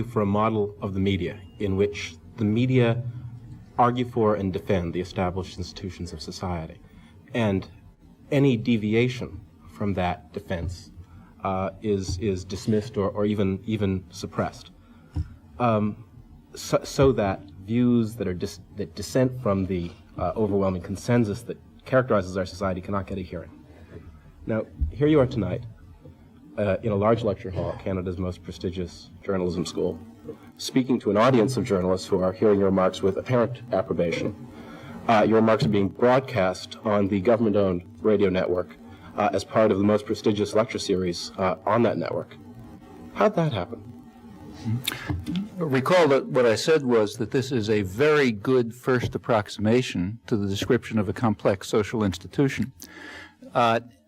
for a model of the media in which the media argue for and defend the established institutions of society. And any deviation from that defense is dismissed or even suppressed. So that views that dissent from the overwhelming consensus that characterizes our society cannot get a hearing. Now, here you are tonight in a large lecture hall at Canada's most prestigious journalism school, speaking to an audience of journalists who are hearing your remarks with apparent approbation. Your remarks are being broadcast on the government-owned radio network as part of the most prestigious lecture series on that network. How'd that happen? Recall that what I said was that this is a very good first approximation to the description of a complex social institution.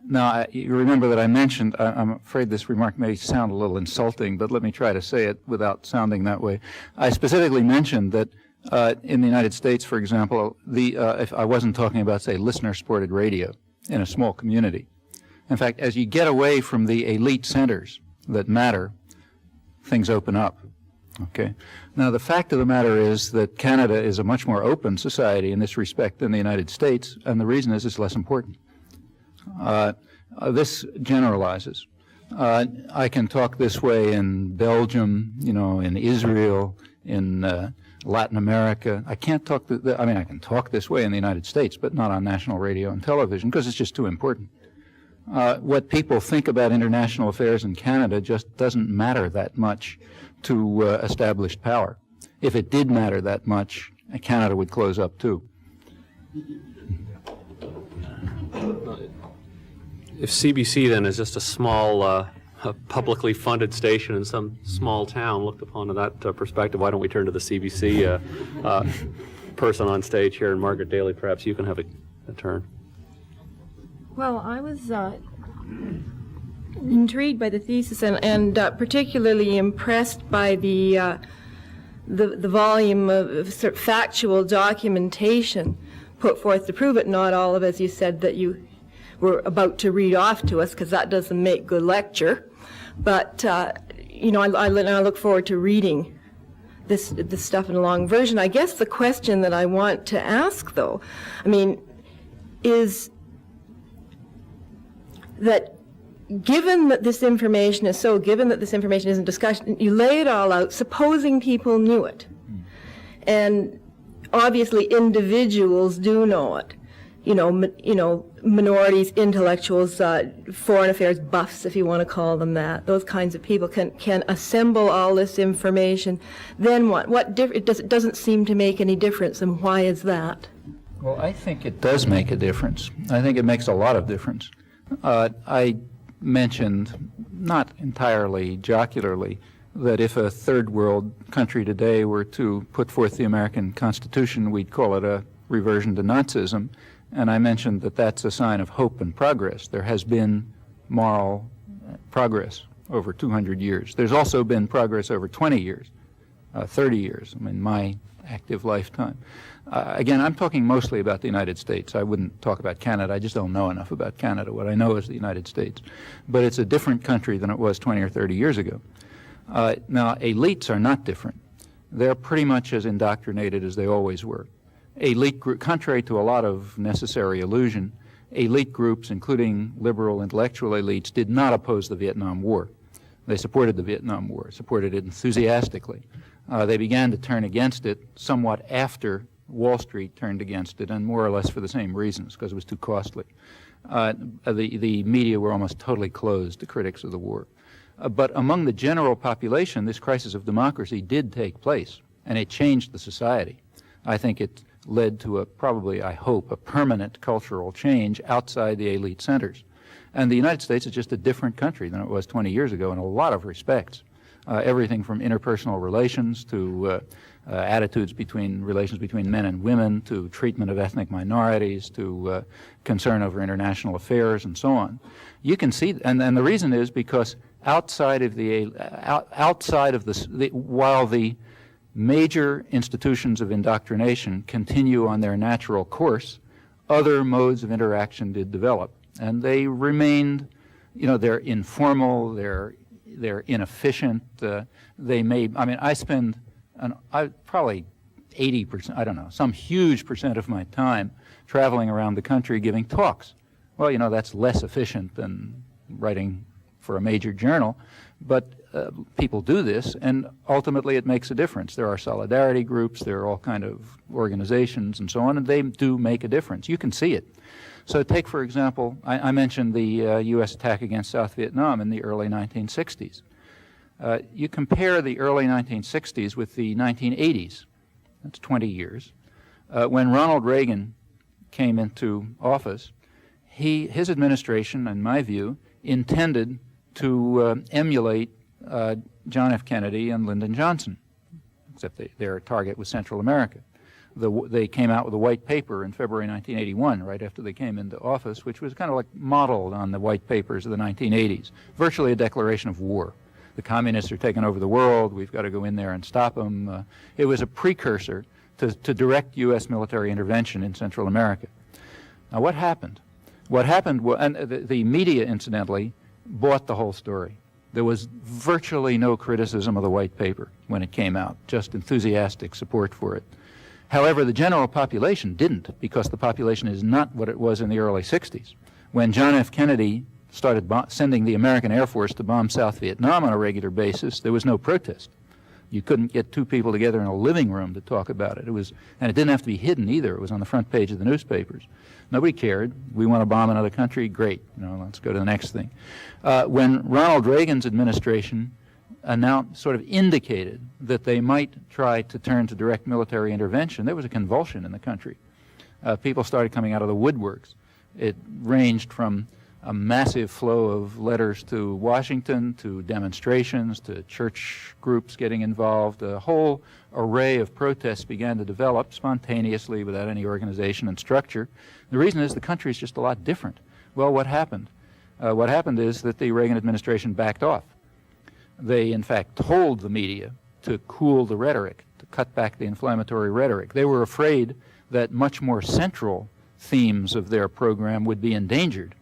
Now, you remember that I mentioned, I'm afraid this remark may sound a little insulting, but let me try to say it without sounding that way. I specifically mentioned that in the United States, for example, if I wasn't talking about, say, listener-supported radio in a small community. In fact, as you get away from the elite centers that matter, things open up. Okay. Now, the fact of the matter is that Canada is a much more open society in this respect than the United States, and the reason is it's less important. This generalizes. I can talk this way in Belgium, in Israel, in Latin America. I can't talk, I can talk this way in the United States, but not on national radio and television because it's just too important. What people think about international affairs in Canada just doesn't matter that much to established power. If it did matter that much, Canada would close up too. If CBC then is just a small publicly funded station in some small town, looked upon in that perspective, why don't we turn to the CBC person on stage here, and Margaret Daly, perhaps you can have a turn. Well, I was intrigued by the thesis and particularly impressed by the volume of sort of factual documentation put forth to prove it, not all of, as you said, that you were about to read off to us, because that doesn't make good lecture. But, I look forward to reading this stuff in a long version. I guess the question that I want to ask, though, is that given that this information isn't discussed, you lay it all out, supposing people knew it. And obviously individuals do know it. Minorities, intellectuals, foreign affairs buffs, if you want to call them that. Those kinds of people can assemble all this information. Then what? It doesn't seem to make any difference, and why is that? Well, I think it does make a difference. I think it makes a lot of difference. I mentioned, not entirely jocularly, that if a third world country today were to put forth the American Constitution, we'd call it a reversion to Nazism. And I mentioned that that's a sign of hope and progress. There has been moral progress over 200 years. There's also been progress over 20 years, 30 years, my active lifetime. Again, I'm talking mostly about the United States. I wouldn't talk about Canada. I just don't know enough about Canada. What I know is the United States. But it's a different country than it was 20 or 30 years ago. Now, elites are not different. They're pretty much as indoctrinated as they always were. Elite group, contrary to a lot of necessary illusion, elite groups, including liberal intellectual elites, did not oppose the Vietnam War. They supported the Vietnam War, supported it enthusiastically. They began to turn against it somewhat after Wall Street turned against it, and more or less for the same reasons, because it was too costly. The media were almost totally closed to critics of the war. But among the general population, this crisis of democracy did take place, and it changed the society. I think it led to probably, I hope, a permanent cultural change outside the elite centers. And the United States is just a different country than it was 20 years ago in a lot of respects. Everything from interpersonal relations to attitudes relations between men and women, to treatment of ethnic minorities, to concern over international affairs, and so on. You can see, and the reason is because outside of while the major institutions of indoctrination continue on their natural course, other modes of interaction did develop. And they remained, they're informal, they're they're inefficient. They may, I mean, I spend probably 80%, I don't know, some huge percent of my time traveling around the country giving talks. Well, you know, that's less efficient than writing for a major journal, but people do this, and ultimately it makes a difference. There are solidarity groups, there are all kind of organizations and so on, and they do make a difference. You can see it. So take, for example, I mentioned the U.S. attack against South Vietnam in the early 1960s. You compare the early 1960s with the 1980s. That's 20 years. When Ronald Reagan came into office, his administration, in my view, intended to emulate John F. Kennedy and Lyndon Johnson, except their target was Central America. They came out with a white paper in February 1981, right after they came into office, which was kind of like modeled on the white papers of the 1980s, virtually a declaration of war. The communists are taking over the world, we've got to go in there and stop them. It was a precursor to direct U.S. military intervention in Central America. Now what happened? What happened, and the media, incidentally, bought the whole story. There was virtually no criticism of the white paper when it came out, just enthusiastic support for it. However, the general population didn't, because the population is not what it was in the early 60s. When John F. Kennedy started sending the American Air Force to bomb South Vietnam on a regular basis, there was no protest. You couldn't get two people together in a living room to talk about it. And it didn't have to be hidden either. It was on the front page of the newspapers. Nobody cared. We want to bomb another country? Great. Let's go to the next thing. When Ronald Reagan's administration sort of indicated that they might try to turn to direct military intervention, there was a convulsion in the country. People started coming out of the woodworks. It ranged from a massive flow of letters to Washington, to demonstrations, to church groups getting involved. A whole array of protests began to develop spontaneously without any organization and structure. The reason is the country is just a lot different. Well, what happened? What happened is that the Reagan administration backed off. They, in fact, told the media to cool the rhetoric, to cut back the inflammatory rhetoric. They were afraid that much more central themes of their program would be endangered.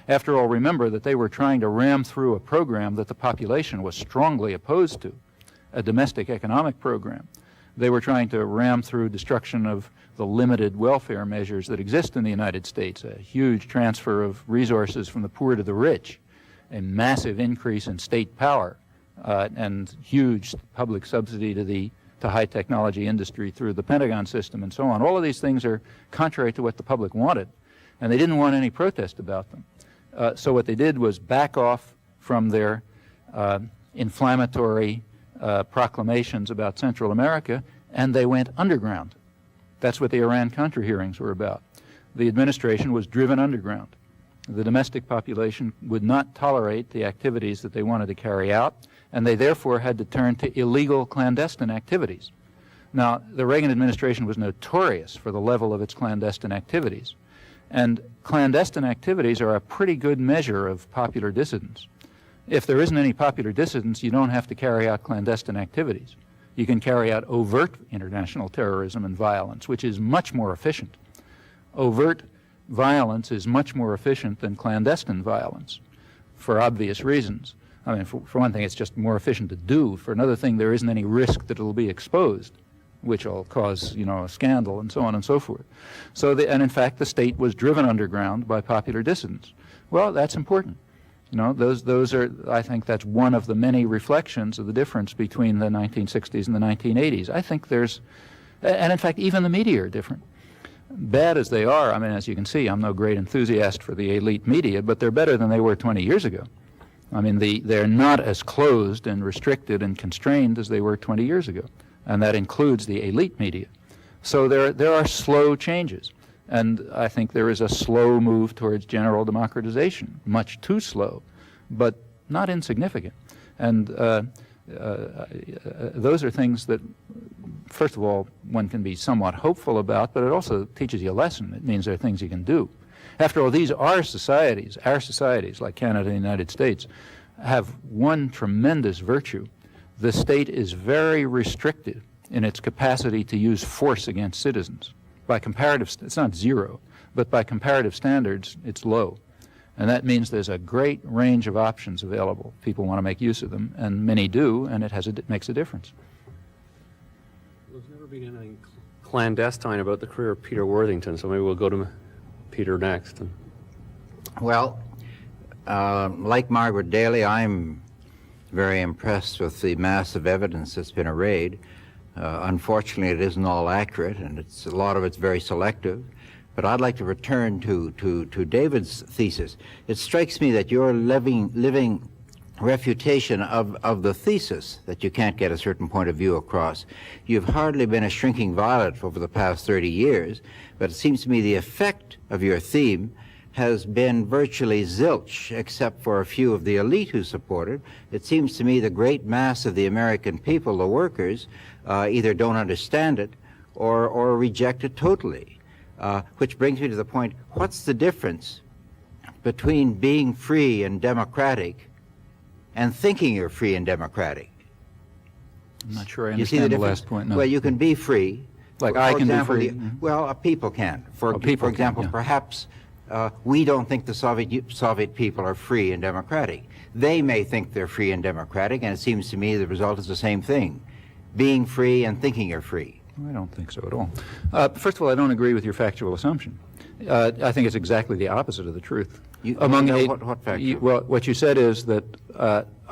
After all, remember that they were trying to ram through a program that the population was strongly opposed to, a domestic economic program. They were trying to ram through destruction of the limited welfare measures that exist in the United States, a huge transfer of resources from the poor to the rich, a massive increase in state power, and huge public subsidy to high technology industry through the Pentagon system and so on. All of these things are contrary to what the public wanted, and they didn't want any protest about them. So what they did was back off from their inflammatory proclamations about Central America, and they went underground. That's what the Iran-Contra hearings were about. The administration was driven underground. The domestic population would not tolerate the activities that they wanted to carry out, and they therefore had to turn to illegal clandestine activities. Now, the Reagan administration was notorious for the level of its clandestine activities. And clandestine activities are a pretty good measure of popular dissidence. If there isn't any popular dissidence, you don't have to carry out clandestine activities. You can carry out overt international terrorism and violence, which is much more efficient. Overt violence is much more efficient than clandestine violence, for obvious reasons. I mean, for one thing, it's just more efficient to do. For another thing, there isn't any risk that it'll be exposed, which will cause, a scandal and so on and so forth. And in fact, the state was driven underground by popular dissidents. Well, that's important. Those are, I think that's one of the many reflections of the difference between the 1960s and the 1980s. I think and in fact, even the media are different. Bad as they are, I mean, as you can see, I'm no great enthusiast for the elite media, but they're better than they were 20 years ago. I mean, they're not as closed and restricted and constrained as they were 20 years ago. And that includes the elite media. So there are slow changes. And I think there is a slow move towards general democratization, much too slow, but not insignificant. And those are things that, first of all, one can be somewhat hopeful about, but it also teaches you a lesson. It means there are things you can do. After all, these are societies. Our societies, like Canada and the United States, have one tremendous virtue. The state is very restricted in its capacity to use force against citizens. By comparative, it's not zero, but by comparative standards, it's low. And that means there's a great range of options available. People want to make use of them, and many do, and it makes a difference. There's never been anything clandestine about the career of Peter Worthington, so maybe we'll go to Peter next. Well, like Margaret Daly, I'm very impressed with the massive evidence that's been arrayed. Unfortunately, it isn't all accurate, and a lot of it's very selective. But I'd like to return to David's thesis. It strikes me that your living refutation of the thesis that you can't get a certain point of view across. You've hardly been a shrinking violet over the past 30 years, but it seems to me the effect of your theme has been virtually zilch, except for a few of the elite who support it. It seems to me the great mass of the American people, the workers, either don't understand it or reject it totally. Which brings me to the point, what's the difference between being free and democratic and thinking you're free and democratic? I'm not sure I You see the understand the difference? last point. No. Well, you can be free. Like For I can example, be free. Well, people can. For people can, example, yeah. perhaps we don't think the Soviet people are free and democratic. They may think they're free and democratic, and it seems to me the result is the same thing. Being free and thinking you're free. I don't think so at all. First of all, I don't agree with your factual assumption. I think it's exactly the opposite of the truth. What factual? Well, what you said is that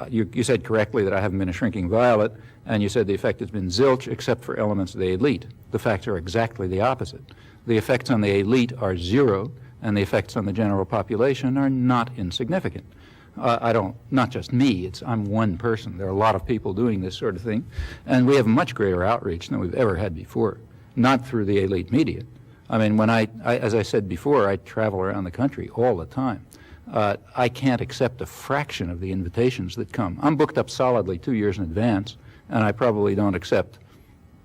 you said correctly that I haven't been a shrinking violet, and you said the effect has been zilch except for elements of the elite. The facts are exactly the opposite. The effects on the elite are zero, and the effects on the general population are not insignificant. Not just me, I'm one person. There are a lot of people doing this sort of thing, and we have much greater outreach than we've ever had before, not through the elite media. I mean, when as I said before, I travel around the country all the time. I can't accept a fraction of the invitations that come. I'm booked up solidly 2 years in advance, and I probably don't accept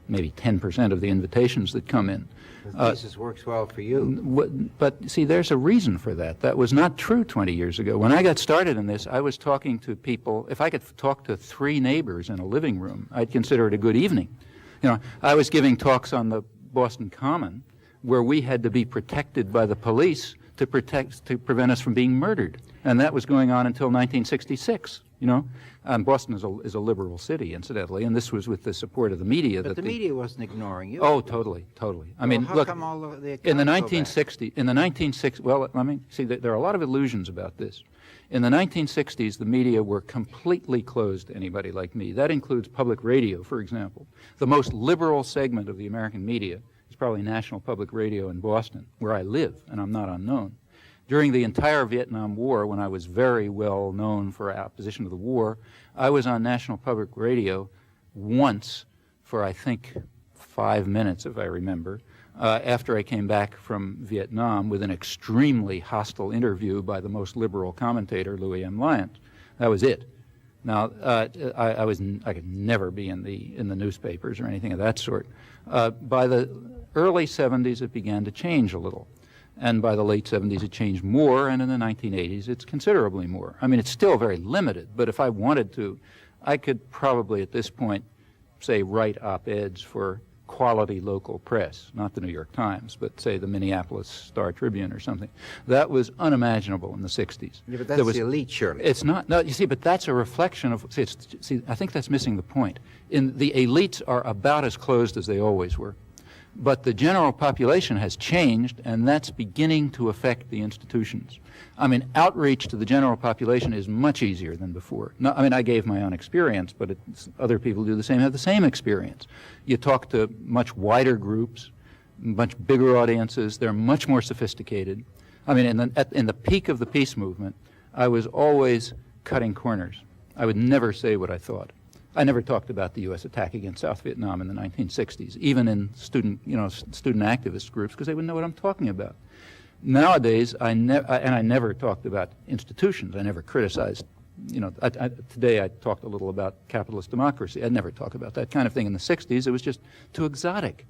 maybe 10% of the invitations that come in. The thesis works well for you. But see, there's a reason for that. That was not true 20 years ago. When I got started in this, I was talking to people. If I could talk to 3 neighbors in a living room, I'd consider it a good evening. You know, I was giving talks on the Boston Common where we had to be protected by the police to prevent us from being murdered. And that was going on until 1966, you know. And Boston is a liberal city, incidentally, and this was with the support of the media. But the media wasn't ignoring you. Oh, totally. I mean, how look, come all of the in the accounts go 1960s, well, I mean, see, there are a lot of illusions about this. In the 1960s, the media were completely closed to anybody like me. That includes public radio, for example. The most liberal segment of the American media is probably National Public Radio in Boston, where I live, and I'm not unknown. During the entire Vietnam War, when I was very well known for opposition to the war, I was on National Public Radio once for, I think, 5 minutes, if I remember, after I came back from Vietnam with an extremely hostile interview by the most liberal commentator, Louis M. Lyons. That was it. Now, I could never be in the newspapers or anything of that sort. By the early 70s, it began to change a little. And by the late 70s, it changed more, and in the 1980s, it's considerably more. I mean, it's still very limited, but if I wanted to, I could probably at this point, say, write op-eds for quality local press, not the New York Times, but say the Minneapolis Star-Tribune or something. That was unimaginable in the 60s. Yeah, but that's the elite, surely. It's not. No, you see, but that's a reflection of, see, I think that's missing the point. The elites are about as closed as they always were. But the general population has changed, and that's beginning to affect the institutions. I mean, outreach to the general population is much easier than before. No, I mean, I gave my own experience, but other people do the same, have the same experience. You talk to much wider groups, much bigger audiences. They're much more sophisticated. I mean, in the peak of the peace movement, I was always cutting corners. I would never say what I thought. I never talked about the U.S. attack against South Vietnam in the 1960s, even in student activist groups, because they wouldn't know what I'm talking about. Nowadays, I never talked about institutions. I never criticized. Today I talked a little about capitalist democracy. I'd never talk about that kind of thing. In the 60s, it was just too exotic,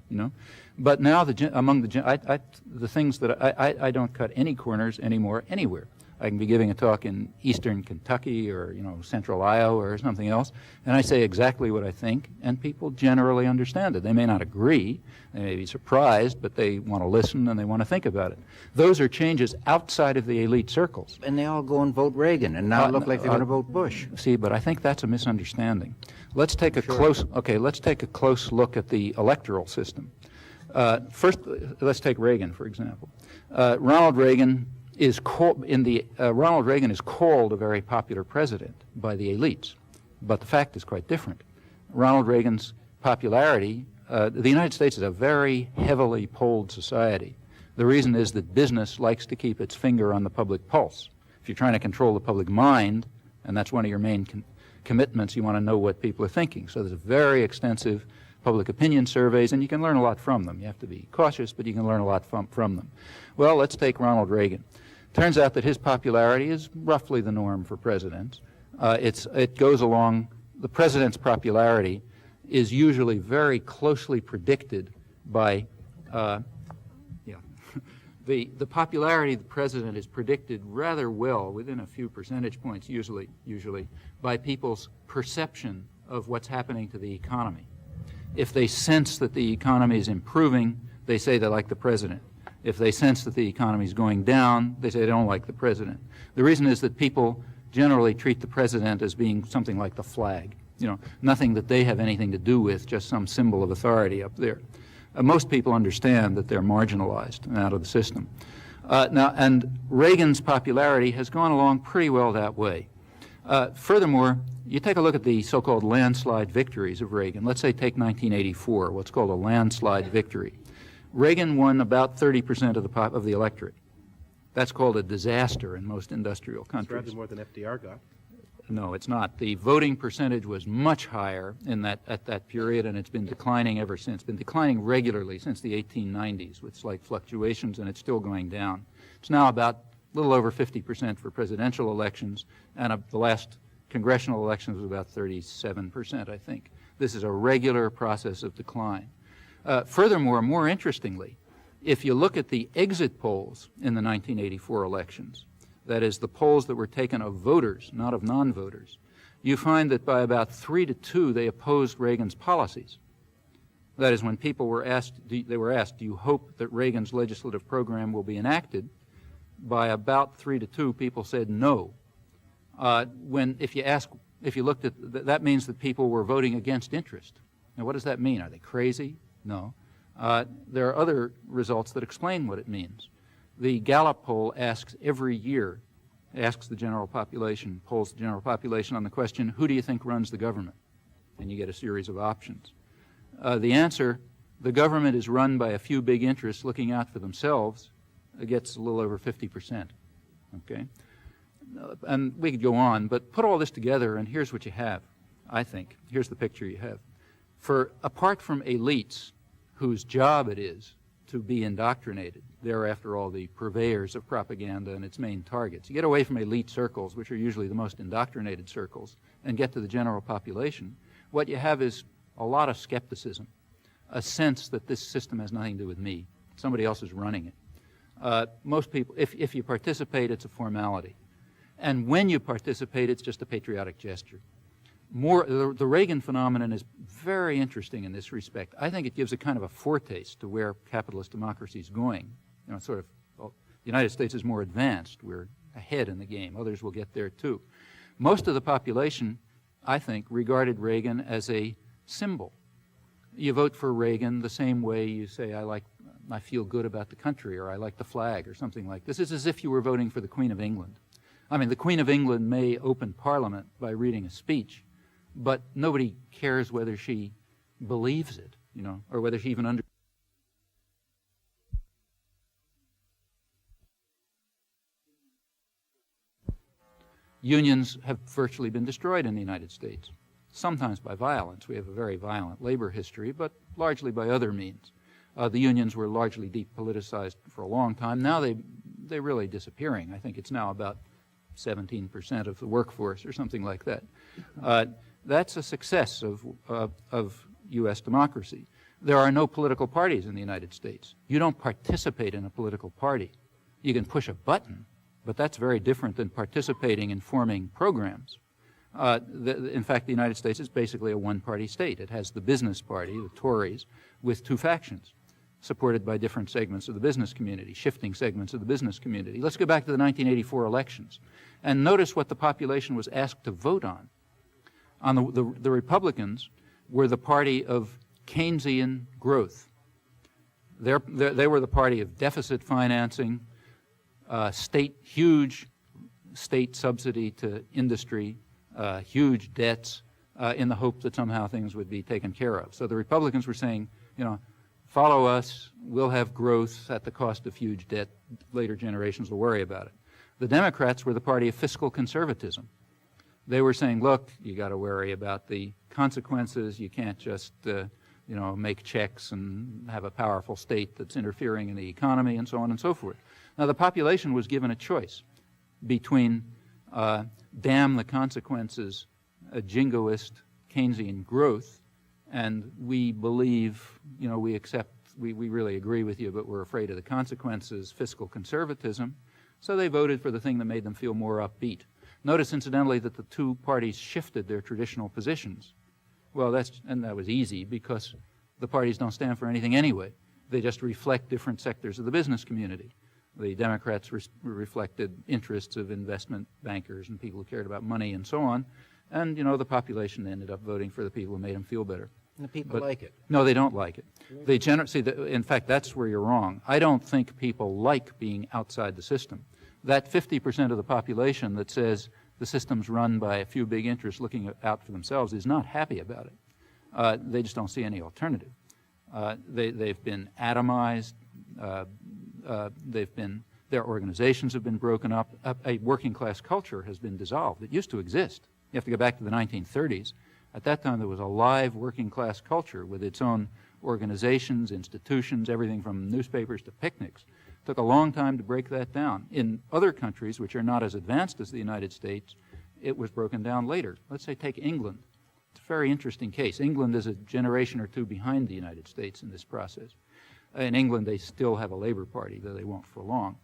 But now the things that I don't cut any corners anymore anywhere. I can be giving a talk in eastern Kentucky or, you know, central Iowa or something else, and I say exactly what I think, and people generally understand it. They may not agree, they may be surprised, but they want to listen and they want to think about it. Those are changes outside of the elite circles. And they all go and vote Reagan, and now look like they're going to vote Bush. See, but I think that's a misunderstanding. Let's take let's take a close look at the electoral system. First, let's take Reagan, for example. Ronald Reagan is called a very popular president by the elites, but the fact is quite different. Ronald Reagan's popularity, the United States is a very heavily polled society. The reason is that business likes to keep its finger on the public pulse. If you're trying to control the public mind, and that's one of your main commitments, you want to know what people are thinking. So there's very extensive public opinion surveys, and you can learn a lot from them. You have to be cautious, but you can learn a lot from them. Well, let's take Ronald Reagan. Turns out that his popularity is roughly the norm for presidents. It goes along, the president's popularity is usually very closely predicted by, the popularity of the president is predicted rather well, within a few percentage points usually, by people's perception of what's happening to the economy. If they sense that the economy is improving, they say they like the president. If they sense that the economy is going down, they say they don't like the president. The reason is that people generally treat the president as being something like the flag, you know, nothing that they have anything to do with, just some symbol of authority up there. Most people understand that they're marginalized and out of the system. And Reagan's popularity has gone along pretty well that way. Furthermore, you take a look at the so-called landslide victories of Reagan. Let's say take 1984, what's called a landslide victory. Reagan won about 30% of the electorate. That's called a disaster in most industrial countries. It's rather more than FDR got. No, it's not. The voting percentage was much higher at that period, and it's been declining ever since. Been declining regularly since the 1890s with slight fluctuations, and it's still going down. It's now about a little over 50% for presidential elections, and the last congressional elections was about 37%, I think. This is a regular process of decline. Furthermore, more interestingly, if you look at the exit polls in the 1984 elections, that is the polls that were taken of voters, not of non-voters, you find that by about 3-2 they opposed Reagan's policies. That is, when people were asked, do you hope that Reagan's legislative program will be enacted? By about 3-2, people said no. If you looked at, that means that people were voting against interest. Now, what does that mean? Are they crazy? No. There are other results that explain what it means. The Gallup poll asks every year, polls the general population on the question, who do you think runs the government? And you get a series of options. The answer, the government is run by a few big interests looking out for themselves, gets a little over 50%. Okay? And we could go on, but put all this together, and here's what you have, I think. Here's the picture you have. Apart from elites whose job it is to be indoctrinated, they're, after all, the purveyors of propaganda and its main targets. You get away from elite circles, which are usually the most indoctrinated circles, and get to the general population. What you have is a lot of skepticism, a sense that this system has nothing to do with me. Somebody else is running it. Most people, if you participate, it's a formality. And when you participate, it's just a patriotic gesture. The Reagan phenomenon is very interesting in this respect. I think it gives a kind of a foretaste to where capitalist democracy is going. You know, the United States is more advanced. We're ahead in the game. Others will get there too. Most of the population, I think, regarded Reagan as a symbol. You vote for Reagan the same way you say, I feel good about the country, or I like the flag, or something like this. It's as if you were voting for the Queen of England. I mean, the Queen of England may open Parliament by reading a speech, but nobody cares whether she believes it, you know, or whether she even understands. Unions have virtually been destroyed in the United States, sometimes by violence. We have a very violent labor history, but largely by other means. The unions were largely depoliticized for a long time. Now they're really disappearing. I think it's now about 17% of the workforce or something like that. That's a success of U.S. democracy. There are no political parties in the United States. You don't participate in a political party. You can push a button, But that's very different than participating in forming programs. In fact, the United States is basically a one-party state. It has the business party, the Tories, with two factions, supported by different segments of the business community, shifting segments of the business community. Let's go back to the 1984 elections and notice what the population was asked to vote on. The Republicans were the party of Keynesian growth. They were the party of deficit financing, huge state subsidy to industry, huge debts, in the hope that somehow things would be taken care of. So the Republicans were saying, follow us, we'll have growth at the cost of huge debt. Later generations will worry about it. The Democrats were the party of fiscal conservatism. They were saying, look, you got to worry about the consequences. You can't just, make checks and have a powerful state that's interfering in the economy and so on and so forth. Now, the population was given a choice between damn the consequences, a jingoist Keynesian growth, and we believe, we accept, we really agree with you, but we're afraid of the consequences, fiscal conservatism. So they voted for the thing that made them feel more upbeat. Notice, incidentally, that the two parties shifted their traditional positions. Well, that was easy because the parties don't stand for anything anyway. They just reflect different sectors of the business community. The Democrats reflected interests of investment bankers and people who cared about money and so on. And, the population ended up voting for the people who made them feel better. And the people like it. No, they don't like it. They in fact, that's where you're wrong. I don't think people like being outside the system. That 50% of the population that says the system's run by a few big interests looking out for themselves is not happy about it. They just don't see any alternative. They've been atomized. Their organizations have been broken up. A working class culture has been dissolved. It used to exist. You have to go back to the 1930s. At that time, there was a live working class culture with its own organizations, institutions, everything from newspapers to picnics. It took a long time to break that down. In other countries, which are not as advanced as the United States, it was broken down later. Let's say take England. It's a very interesting case. England is a generation or two behind the United States in this process. In England, they still have a Labour Party, though they won't for long.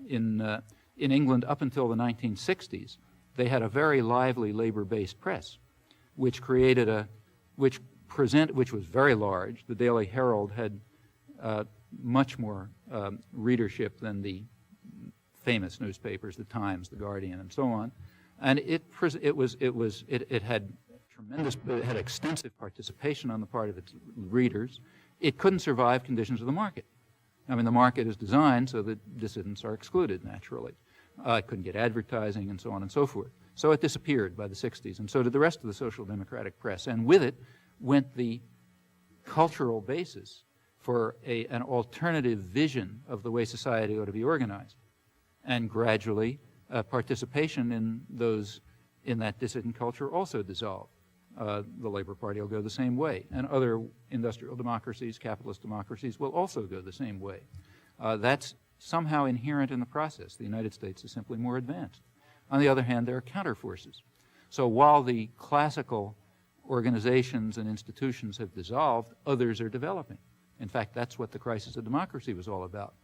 In England, up until the 1960s, they had a very lively Labour-based press, which created which was very large. The Daily Herald had much more readership than the famous newspapers, the Times, the Guardian, and so on. And it had extensive participation on the part of its readers. It couldn't survive conditions of the market. I mean, the market is designed so that dissidents are excluded naturally. It couldn't get advertising and so on and so forth. So it disappeared by the 60s, and so did the rest of the social democratic press. And with it went the cultural basis for an alternative vision of the way society ought to be organized. And gradually, participation in that dissident culture also dissolved. The Labour Party will go the same way, and other industrial democracies, capitalist democracies, will also go the same way. That's somehow inherent in the process. The United States is simply more advanced. On the other hand, there are counterforces. So while the classical organizations and institutions have dissolved, others are developing. In fact, that's what the crisis of democracy was all about.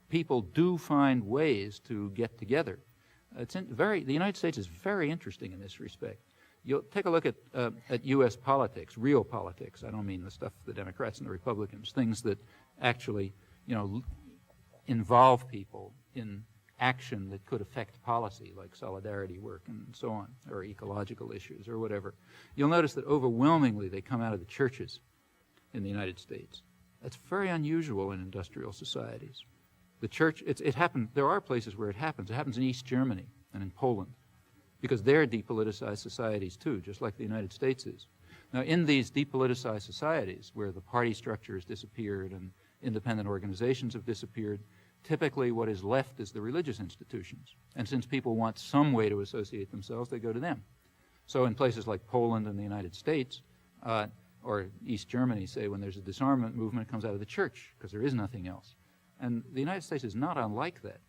People do find ways to get together. The United States is very interesting in this respect. You'll take a look at U.S. politics, real politics. I don't mean the stuff the Democrats and the Republicans, things that actually, involve people in action that could affect policy, like solidarity work and so on, or ecological issues or whatever. You'll notice that overwhelmingly they come out of the churches in the United States. That's very unusual in industrial societies. The church, it happens, there are places where it happens. It happens in East Germany and in Poland, because they're depoliticized societies too, just like the United States is. Now, in these depoliticized societies where the party structure has disappeared and independent organizations have disappeared, typically what is left is the religious institutions. And since people want some way to associate themselves, they go to them. So in places like Poland and the United States, or East Germany, say, when there's a disarmament movement, it comes out of the church, because there is nothing else. And the United States is not unlike that.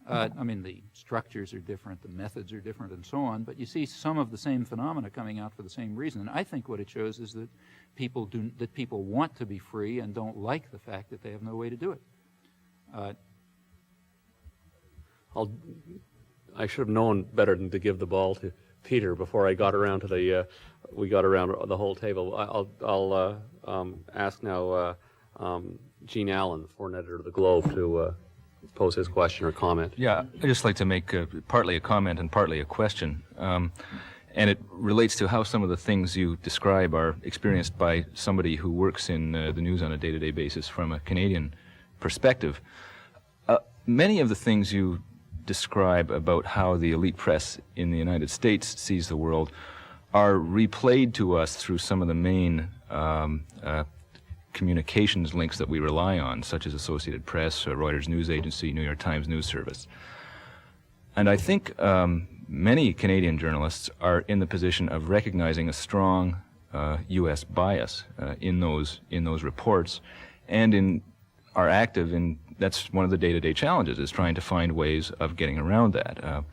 I mean, the structures are different, the methods are different, and so on, but you see some of the same phenomena coming out for the same reason. And I think what it shows is that people want to be free and don't like the fact that they have no way to do it. I should have known better than to give the ball to Peter before I got around to we got around the whole table. I'll ask now Gene Allen, the foreign editor of the Globe, to pose his question or comment. Yeah, I'd just like to make partly a comment and partly a question. And it relates to how some of the things you describe are experienced by somebody who works in the news on a day-to-day basis from a Canadian perspective. Many of the things you describe about how the elite press in the United States sees the world are replayed to us through some of the main communications links that we rely on, such as Associated Press, Reuters News Agency, New York Times News Service. And I think many Canadian journalists are in the position of recognizing a strong U.S. bias in those reports, and are active in. That's one of the day-to-day challenges, is trying to find ways of getting around that.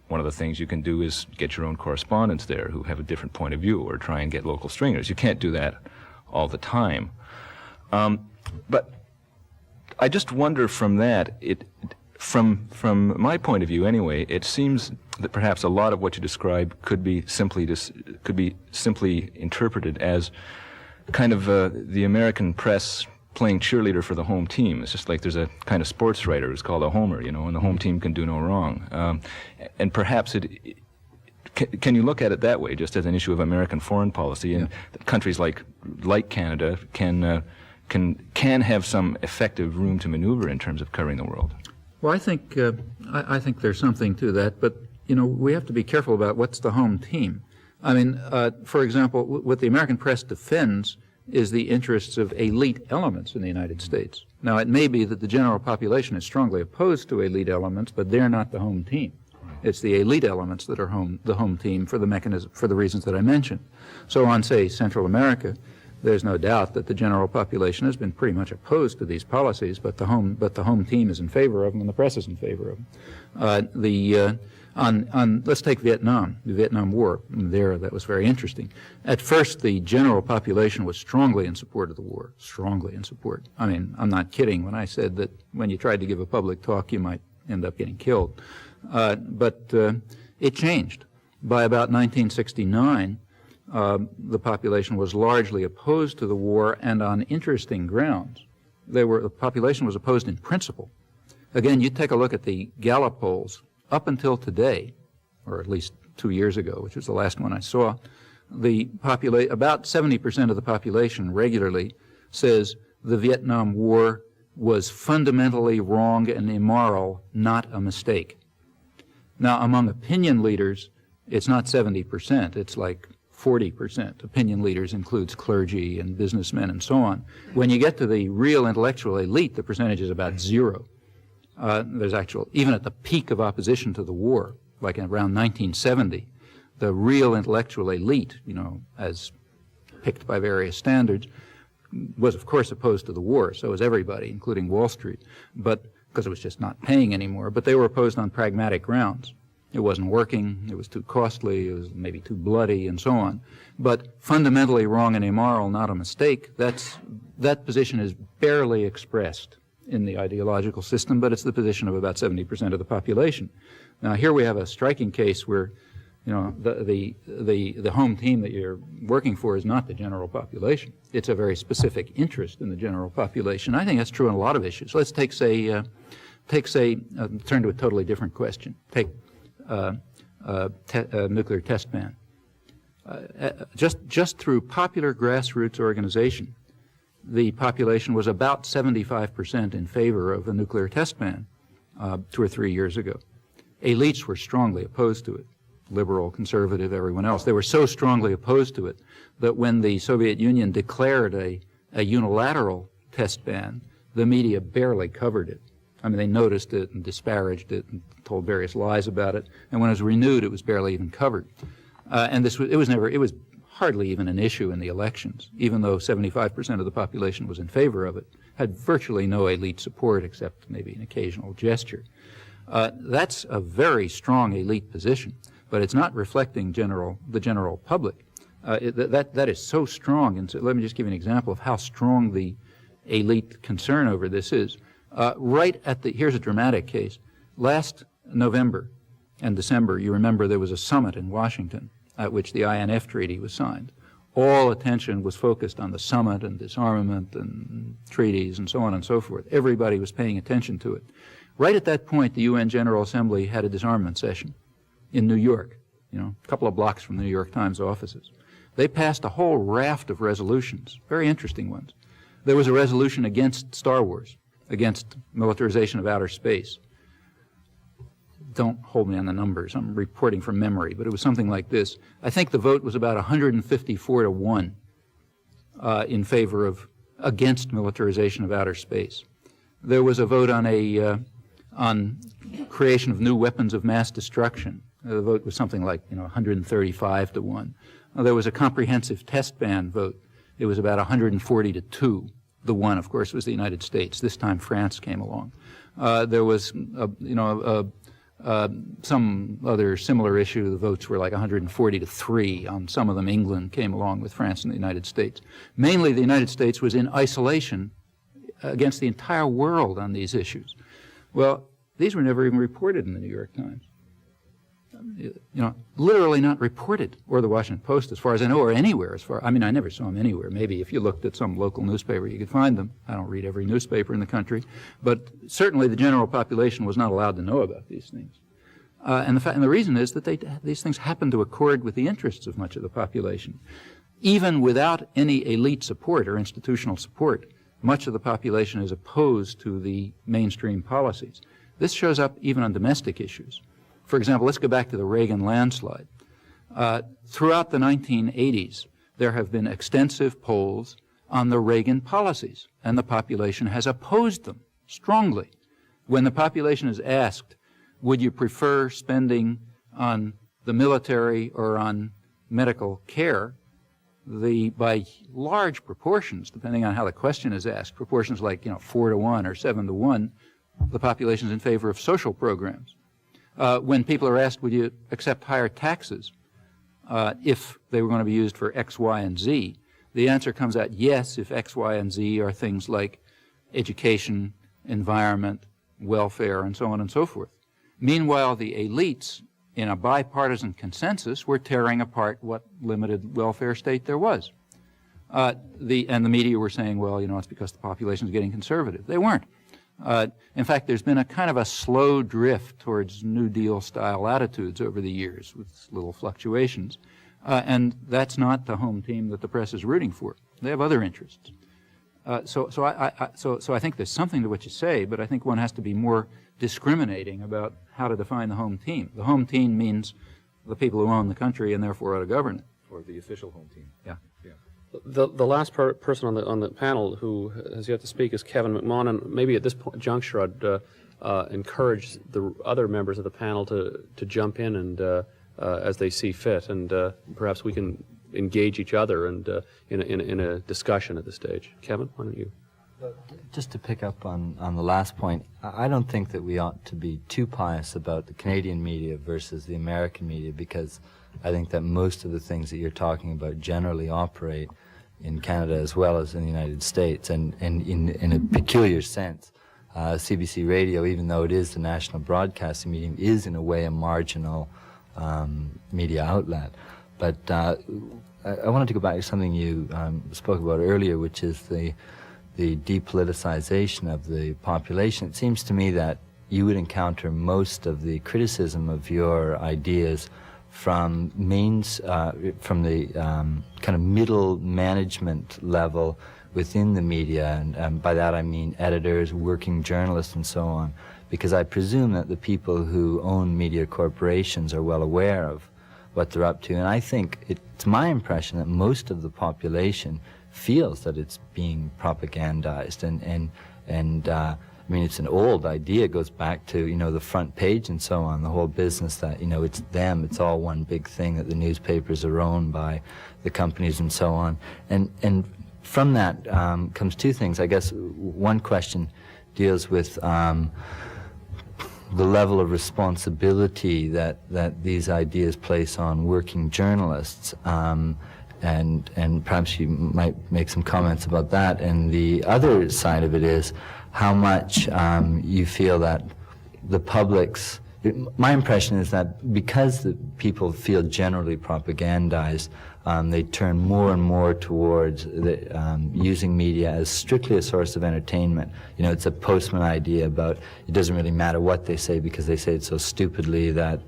One of the things you can do is get your own correspondents there who have a different point of view, or try and get local stringers. You can't do that all the time. But I just wonder from that, from my point of view anyway, it seems that perhaps a lot of what you describe could be simply interpreted as kind of the American press playing cheerleader for the home team. It's just like there's a kind of sports writer who's called a homer, and the home team can do no wrong. And perhaps can you look at it that way, just as an issue of American foreign policy, and countries like Canada can have some effective room to maneuver in terms of covering the world? Well, I think there's something to that, but we have to be careful about what's the home team. I mean, for example, what the American press defends is the interests of elite elements in the United States. Now, it may be that the general population is strongly opposed to elite elements, but they're not the home team. It's the elite elements that are the home team for the reasons that I mentioned. So on, say, Central America, there's no doubt that the general population has been pretty much opposed to these policies, but the home team is in favor of them, and the press is in favor of them. Let's take Vietnam, the Vietnam War. There, that was very interesting. At first, the general population was strongly in support of the war, strongly in support. I mean, I'm not kidding when I said that when you tried to give a public talk, you might end up getting killed. But it changed. By about 1969, the population was largely opposed to the war, and on interesting grounds. The population was opposed in principle. Again, you take a look at the Gallup polls. Up until today, or at least 2 years ago, which was the last one I saw, about 70% of the population regularly says the Vietnam War was fundamentally wrong and immoral, not a mistake. Now, among opinion leaders, it's not 70%, it's like 40%. Opinion leaders includes clergy and businessmen and so on. When you get to the real intellectual elite, the percentage is about zero. There's even at the peak of opposition to the war, like around 1970, the real intellectual elite, as picked by various standards, was of course opposed to the war. So was everybody, including Wall Street, but because it was just not paying anymore. But they were opposed on pragmatic grounds. It wasn't working, it was too costly, it was maybe too bloody, and so on. But fundamentally wrong and immoral, not a mistake, that position is barely expressed in the ideological system, but it's the position of about 70% of the population. Now, here we have a striking case where, the home team that you're working for is not the general population. It's a very specific interest in the general population. I think that's true on a lot of issues. Let's turn to a totally different question. Take nuclear test ban. Just through popular grassroots organization, the population was about 75% in favor of a nuclear test ban 2 or 3 years ago. Elites were strongly opposed to it, liberal, conservative, everyone else. They were so strongly opposed to it that when the Soviet Union declared a unilateral test ban, the media barely covered it. I mean, they noticed it and disparaged it and told various lies about it. And when it was renewed, it was barely even covered. And it was hardly even an issue in the elections, even though 75% of the population was in favor of it, had virtually no elite support except maybe an occasional gesture. That's a very strong elite position, but it's not reflecting the general public. That is so strong, and so let me just give you an example of how strong the elite concern over this is. Here's a dramatic case. Last November and December, you remember there was a summit in Washington at which the INF Treaty was signed. All attention was focused on the summit and disarmament and treaties and so on and so forth. Everybody was paying attention to it. Right at that point, the UN General Assembly had a disarmament session in New York, a couple of blocks from the New York Times offices. They passed a whole raft of resolutions, very interesting ones. There was a resolution against Star Wars, against militarization of outer space. Don't hold me on the numbers. I'm reporting from memory, but it was something like this. I think the vote was about 154 to 1 in favor of against militarization of outer space. There was a vote on creation of new weapons of mass destruction. The vote was something like 135 to 1. There was a comprehensive test ban vote. It was about 140 to 2. The one, of course, was the United States. This time France came along. There was some other similar issue. The votes were like 140 to 3. On some of them, England came along with France and the United States. Mainly, the United States was in isolation against the entire world on these issues. Well, these were never even reported in the New York Times. Literally not reported, or the Washington Post, as far as I know, or anywhere. I never saw them anywhere. Maybe if you looked at some local newspaper, you could find them. I don't read every newspaper in the country, but certainly the general population was not allowed to know about these things. And the reason is that these things happen to accord with the interests of much of the population. Even without any elite support or institutional support, much of the population is opposed to the mainstream policies. This shows up even on domestic issues. For example, let's go back to the Reagan landslide. Throughout the 1980s, there have been extensive polls on the Reagan policies, and the population has opposed them strongly. When the population is asked, would you prefer spending on the military or on medical care, by large proportions, depending on how the question is asked, proportions like 4 to 1 or 7 to 1, the population is in favor of social programs. When people are asked, would you accept higher taxes if they were going to be used for X, Y, and Z, the answer comes out yes if X, Y, and Z are things like education, environment, welfare, and so on and so forth. Meanwhile, the elites, in a bipartisan consensus, were tearing apart what limited welfare state there was. And the media were saying, well, it's because the population is getting conservative. They weren't. In fact, there's been a kind of a slow drift towards New Deal-style attitudes over the years with little fluctuations, and that's not the home team that the press is rooting for. They have other interests. So I think there's something to what you say, but I think one has to be more discriminating about how to define the home team. The home team means the people who own the country and therefore ought to govern it. Or the official home team. Yeah. The last person on the panel who has yet to speak is Kevin McMahon, and maybe at this juncture I'd encourage the other members of the panel to jump in and as they see fit, and perhaps we can engage each other and in a discussion at this stage. Kevin, why don't you? Just to pick up on the last point, I don't think that we ought to be too pious about the Canadian media versus the American media, because I think that most of the things that you're talking about generally operate in Canada as well as in the United States, and in a peculiar sense. CBC Radio, even though it is the national broadcasting medium, is in a way a marginal media outlet. But I wanted to go back to something you spoke about earlier, which is the depoliticization of the population. It seems to me that you would encounter most of the criticism of your ideas from the kind of middle management level within the media, and by that I mean editors, working journalists, and so on, because I presume that the people who own media corporations are well aware of what they're up to, and I think it's my impression that most of the population feels that it's being propagandized, and I mean, it's an old idea. It goes back to, the front page and so on, the whole business that, it's them, it's all one big thing, that the newspapers are owned by the companies and so on. And from that comes two things. I guess one question deals with the level of responsibility that these ideas place on working journalists. And perhaps you might make some comments about that. And the other side of it is how much you feel that the public's my impression is that because the people feel generally propagandized, they turn more and more towards using media as strictly a source of entertainment. You know, it's a postman idea about it doesn't really matter what they say because they say it so stupidly that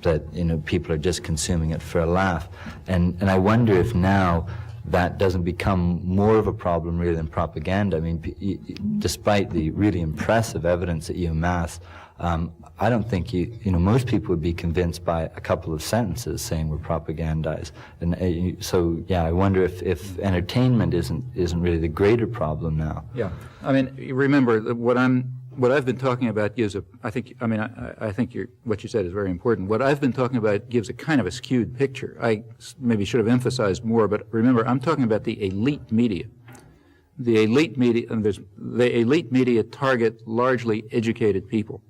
that you know people are just consuming it for a laugh. And I wonder if now that doesn't become more of a problem really than propaganda. I mean, despite the really impressive evidence that you amass, I don't think most people would be convinced by a couple of sentences saying we're propagandized. And so, yeah, I wonder if entertainment isn't really the greater problem now. Yeah, I mean, remember what I've been talking about gives I think what you said is very important. What I've been talking about gives a kind of a skewed picture. I maybe should have emphasized more, but remember, I'm talking about the elite media. The elite media, and the elite media target largely educated people.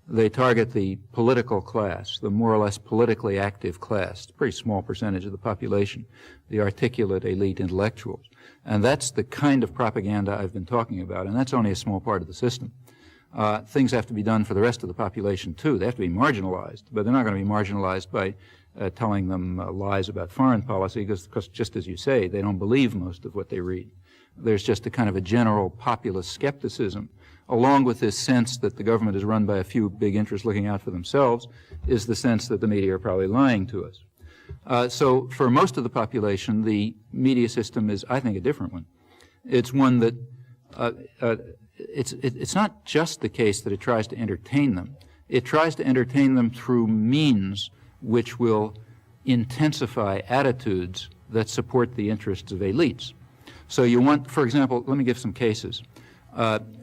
They target the political class, the more or less politically active class, a pretty small percentage of the population, the articulate elite intellectuals. And that's the kind of propaganda I've been talking about, and that's only a small part of the system. Things have to be done for the rest of the population, too. They have to be marginalized, but they're not going to be marginalized by telling them lies about foreign policy, because just as you say, they don't believe most of what they read. There's just a kind of a general populist skepticism, along with this sense that the government is run by a few big interests looking out for themselves, is the sense that the media are probably lying to us. So for most of the population, the media system is, I think, a different one. It's one that it's not just the case that it tries to entertain them. It tries to entertain them through means which will intensify attitudes that support the interests of elites. So you want, for example, let me give some cases.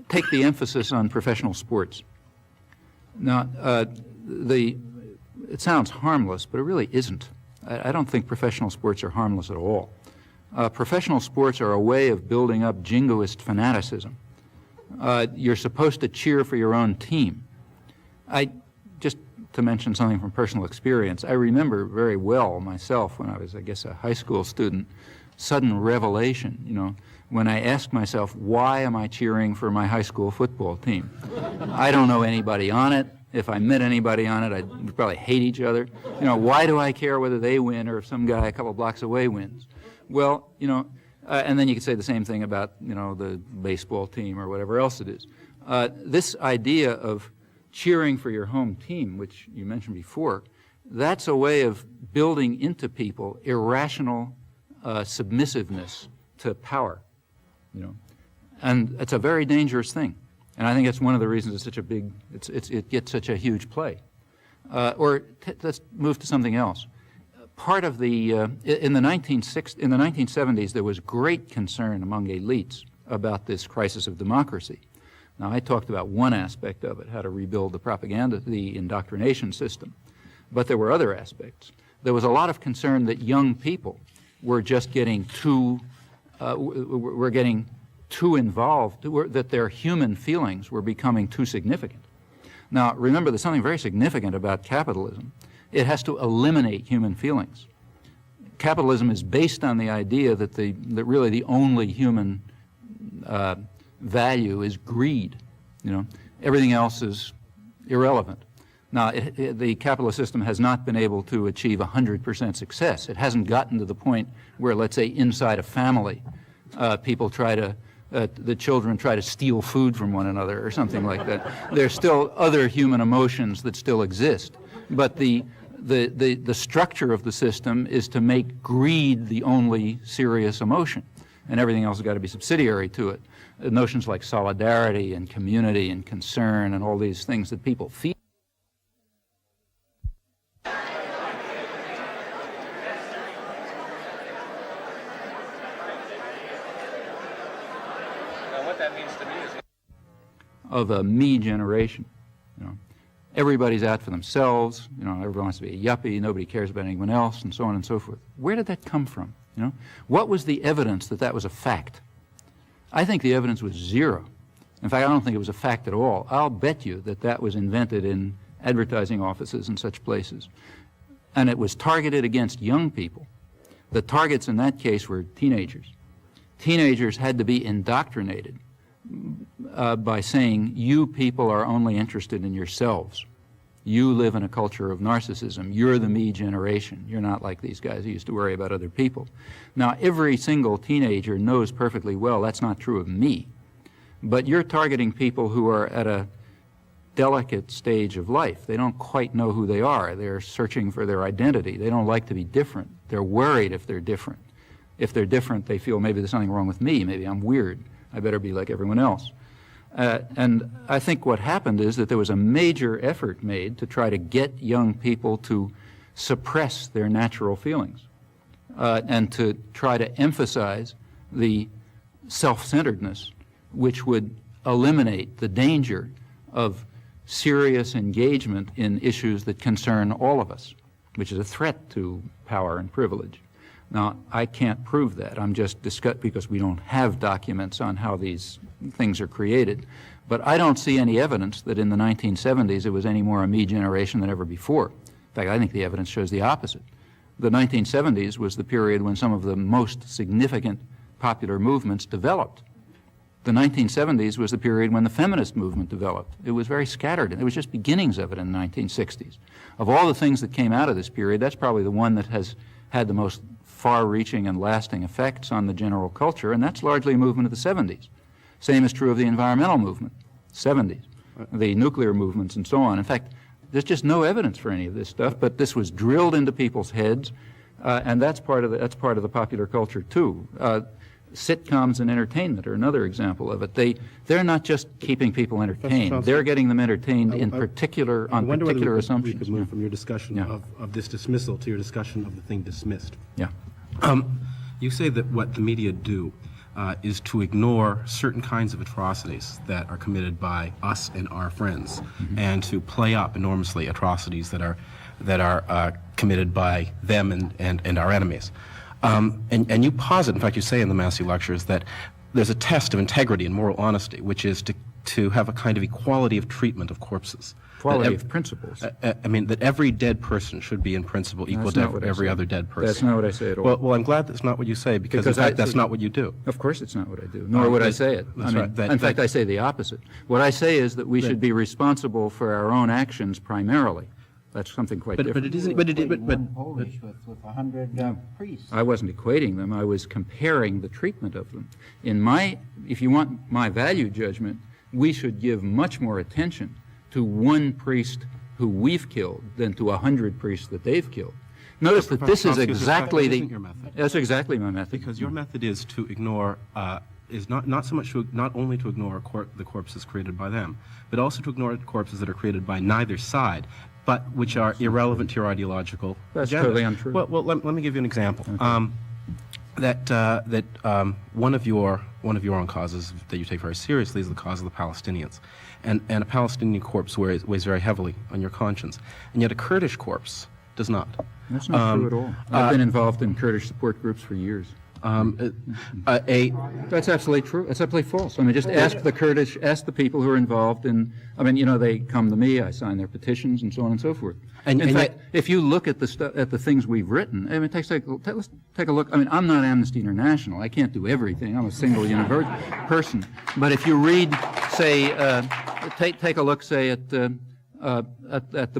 Take the emphasis on professional sports. Now, it sounds harmless, but it really isn't. I don't think professional sports are harmless at all. Professional sports are a way of building up jingoist fanaticism. You're supposed to cheer for your own team. Just to mention something from personal experience, I remember very well myself when I was, I guess, a high school student, sudden revelation, when I asked myself, why am I cheering for my high school football team? I don't know anybody on it. If I met anybody on it, we'd probably hate each other. Why do I care whether they win or if some guy a couple blocks away wins? Well, and then you could say the same thing about, the baseball team or whatever else it is. This idea of cheering for your home team, which you mentioned before, that's a way of building into people irrational submissiveness to power, and it's a very dangerous thing. And I think that's one of the reasons it's such a big, it gets such a huge play. Let's move to something else. Part of the, in the 1970s, there was great concern among elites about this crisis of democracy. Now, I talked about one aspect of it, how to rebuild the propaganda, the indoctrination system. But there were other aspects. There was a lot of concern that young people were just getting too involved, that their human feelings were becoming too significant. Now, remember, there's something very significant about capitalism. It has to eliminate human feelings. Capitalism is based on the idea that really the only human value is greed. Everything else is irrelevant. Now, the capitalist system has not been able to achieve 100% success. It hasn't gotten to the point where, let's say, inside a family, people the children try to steal food from one another or something like that. There's still other human emotions that still exist. But the structure of the system is to make greed the only serious emotion, and everything else has got to be subsidiary to it. Notions like solidarity and community and concern and all these things that people feel. Of a me generation, everybody's out for themselves. Everyone wants to be a yuppie. Nobody cares about anyone else, and so on and so forth. Where did that come from? What was the evidence that that was a fact? I think the evidence was zero. In fact, I don't think it was a fact at all. I'll bet you that that was invented in advertising offices and such places, and it was targeted against young people. The targets in that case were teenagers. Teenagers had to be indoctrinated by saying, you people are only interested in yourselves. You live in a culture of narcissism. You're the me generation. You're not like these guys who used to worry about other people. Now, every single teenager knows perfectly well that's not true of me. But you're targeting people who are at a delicate stage of life. They don't quite know who they are. They're searching for their identity. They don't like to be different. They're worried if they're different. If they're different, they feel maybe there's something wrong with me. Maybe I'm weird. I better be like everyone else. And I think what happened is that there was a major effort made to try to get young people to suppress their natural feelings and to try to emphasize the self-centeredness which would eliminate the danger of serious engagement in issues that concern all of us, which is a threat to power and privilege. Now, I can't prove that. I'm just because we don't have documents on how these things are created. But I don't see any evidence that in the 1970s it was any more a me generation than ever before. In fact, I think the evidence shows the opposite. The 1970s was the period when some of the most significant popular movements developed. The 1970s was the period when the feminist movement developed. It was very scattered, and it was just beginnings of it in the 1960s. Of all the things that came out of this period, that's probably the one that has had the most far-reaching and lasting effects on the general culture, and that's largely a movement of the 70s. Same is true of the environmental movement, 70s, the nuclear movements, and so on. In fact, there's just no evidence for any of this stuff, but this was drilled into people's heads, and that's part of the popular culture too. Sitcoms and entertainment are another example of it. They're not just keeping people entertained; they're getting them entertained on particular assumptions. We could move from your discussion of this dismissal to your discussion of the thing dismissed. Yeah. You say that what the media do is to ignore certain kinds of atrocities that are committed by us and our friends, and to play up enormously atrocities that are committed by them and our enemies. And you posit, in fact, you say in the Massey lectures that there's a test of integrity and moral honesty, which is to have a kind of equality of treatment of corpses. Equality of principles. I mean, that every dead person should be in principle equal to every other dead person. That's not what I say at all. Well, I'm glad that's not what you say, because in fact, that's not what you do. Of course it's not what I do, nor would I say it. In fact, I say the opposite. What I say is that we should be responsible for our own actions primarily. That's something quite different. But it isn't. Polish with 100 priests. I wasn't equating them. I was comparing the treatment of them. If you want my value judgment, we should give much more attention to one priest who we've killed than to 100 priests that they've killed. Notice that this is exactly your method. That's exactly my method. Because your method is to ignore. Is not so much not only to ignore the corpses created by them, but also to ignore corpses that are created by neither side, but which are irrelevant to your ideological That's agenda. totally untrue. Well, let me give you an example. Okay. One of your own causes that you take very seriously is the cause of the Palestinians, and a Palestinian corpse weighs very heavily on your conscience, and yet a Kurdish corpse does not. That's not true at all. I've been involved in Kurdish support groups for years. That's absolutely true. That's absolutely false. I mean, just ask the people who are involved in, they come to me, I sign their petitions and so on and so forth. In fact, if you look at the things we've written, let's take a look. I'm not Amnesty International. I can't do everything. I'm a single person. But if you read, say, take a look, say, at the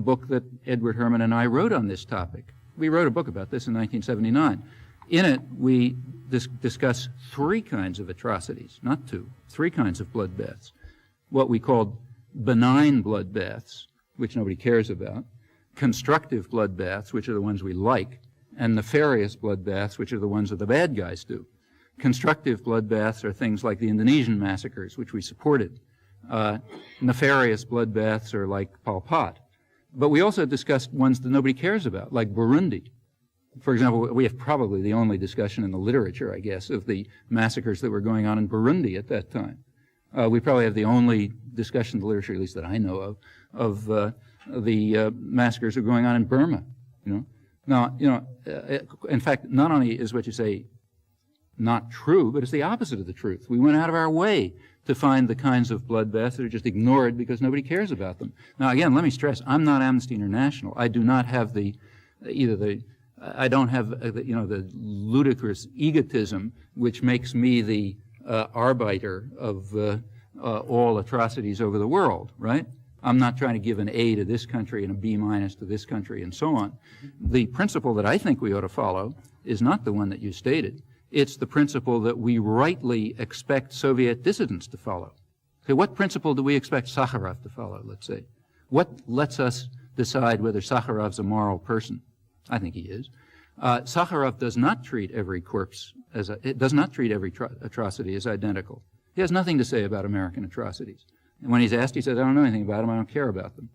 book that Edward Herman and I wrote on this topic. We wrote a book about this in 1979. In it, we discuss three kinds of atrocities, not two, three kinds of bloodbaths. What we called benign bloodbaths, which nobody cares about, constructive bloodbaths, which are the ones we like, and nefarious bloodbaths, which are the ones that the bad guys do. Constructive bloodbaths are things like the Indonesian massacres, which we supported. Nefarious bloodbaths are like Pol Pot. But we also discussed ones that nobody cares about, like Burundi. For example, we have probably the only discussion in the literature, I guess, of the massacres that were going on in Burundi at that time. We probably have the only discussion in the literature, at least that I know of the massacres that are going on in Burma. Now, in fact, not only is what you say not true, but it's the opposite of the truth. We went out of our way to find the kinds of bloodbaths that are just ignored because nobody cares about them. Now, again, let me stress, I'm not Amnesty International. I do not have I don't have the ludicrous egotism which makes me the arbiter of all atrocities over the world, right? I'm not trying to give an A to this country and a B minus to this country and so on. The principle that I think we ought to follow is not the one that you stated. It's the principle that we rightly expect Soviet dissidents to follow. Okay, what principle do we expect Sakharov to follow, let's say? What lets us decide whether Sakharov's a moral person? I think he is. Sakharov does not treat every corpse as does not treat every atrocity as identical. He has nothing to say about American atrocities. And when he's asked, he says, I don't know anything about them, I don't care about them.